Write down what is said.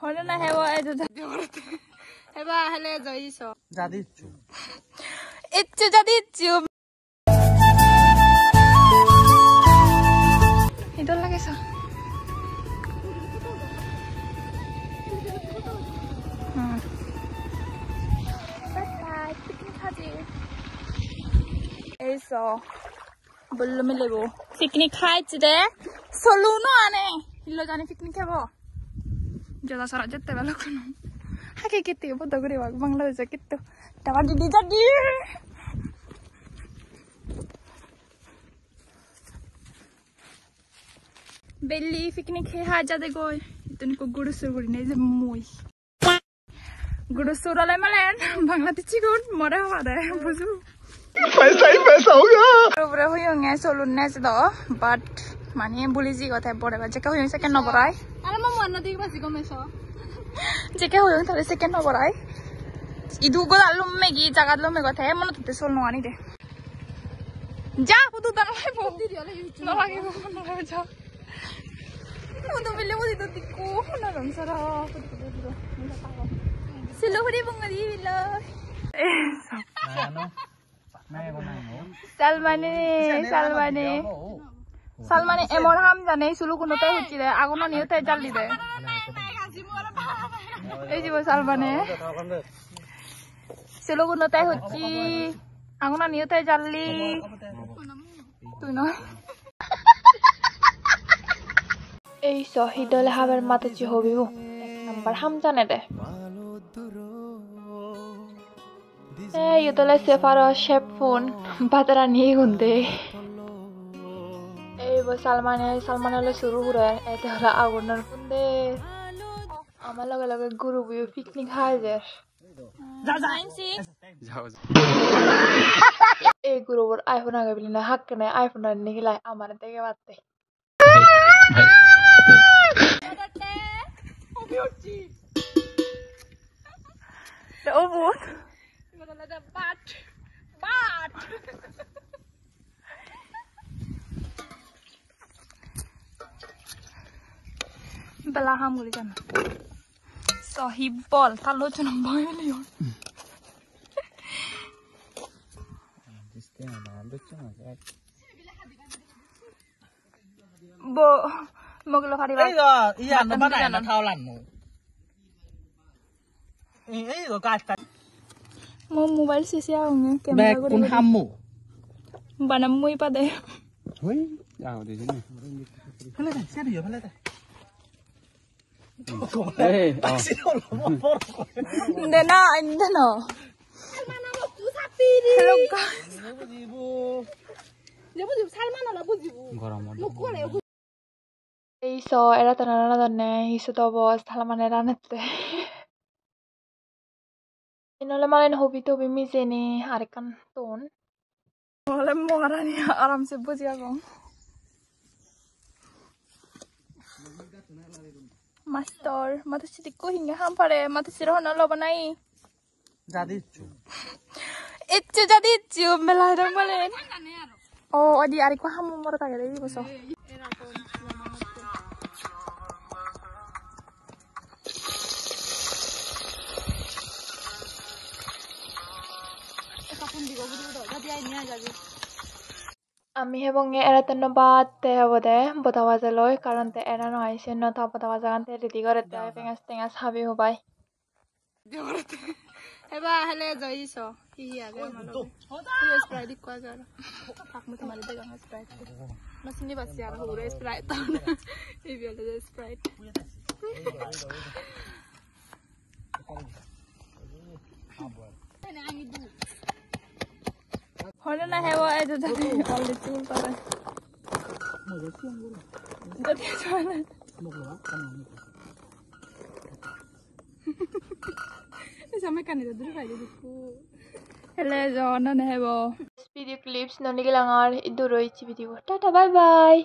হলে না হেবা এতো হেবা হলে জইছ জাদিচ্ছু ইচ্ছু জাদিচ্ছু ইদল লাগেছ এইছো বললো মিলেবো পিকনিক খাইছি দে চলু ন আনে হিল্লো জানি পিকনিক খাবো জলা সরা যেতে বেলা কোনো হাকে কেতে বদ্ধ করে বাংলাদেশে কেতে টাকা দিদি দাদি বেলি পিকনিক খেয়ে হাজা দে গই তুমি কো গুড়সুর করি নাই যে মই গুড়সুর আলাই মালেন বাংলাদেশি গুণ মরে হওয়া দে বুঝু पैसा ही पैसा होगा Over here, I saw Lunes though, but money and bullies got a border. Jacka, you second over I. I don't know what the Gomez. Jacka, you have a second over I. You do go alum Maggie, Zagadlo got him on the soul no one day. Jack, who do that? No, I don't have a job. Who don't believe it? The cool, no, I'm sorry. Silver, Salmane Salmane emon ham jane sulu kunote huchi de agono niyote jalli de ei jibo Salmane sulu kunote huchi agono niyote jalli tu no ei so hidole haber matachi hobiu ek number ham jane de ये तो ले सेफारो shape phone बातरा नहीं गुंदे वो सलमाने ले शुरू हो रहा है ऐसे हला आगुनर गुंदे आमार लगे लगे गुरु भी पिकनिक हाजर ए गुरु वर आईफोन आगे बिली ना हक ने आईफोन ने निकला आमार देखे बातें तो वो But Belaham guli jana. Sahib ball, talo chana boy liyon. Bo, moglo hari ba. iya no ba na thao lan mo lo ka Mo mobile sisi aunge camera ko kun hammu banam mui pa de hoi jao de jene phale ta se dio phale ta de na inde no hello guys ei so era tanana danne hisu to boss Salmane ranette Inole malen hobi to bimi jeni arekan ton. Mole morani aram se bujia gong. Master, mata siti ko hinga ham pare mata siro na lo banai. Jadiচ্ছু Itchu jadiচ্ছু mela dong malen. Oh, adi ari ko ham moro ta gele boso. আমি হেবংগে এরা তেনো বাতে হবদে বতাবাজে লই কারণ তে এরা নয় সে নথা বতাবাজা গানতে ready করে দেয় পেঙ্গাস টেঙ্গাস হাবি হবাই হেবা হেলে জইছ হি আগে মানো স্প্রাইট কো আজার থাক মতে মারি দে গান স্প্রাইট মাসনি বাসি আর হোরে স্প্রাইট তা এই বিলে স্প্রাইট হলে না হেবা এতো জানি অলরেডি চুল পারে যদি চলে Sama kan itu dulu aja dulu. Hello, John, nah hebo. Video clips nanti kelangar itu roi video. Tata, bye bye.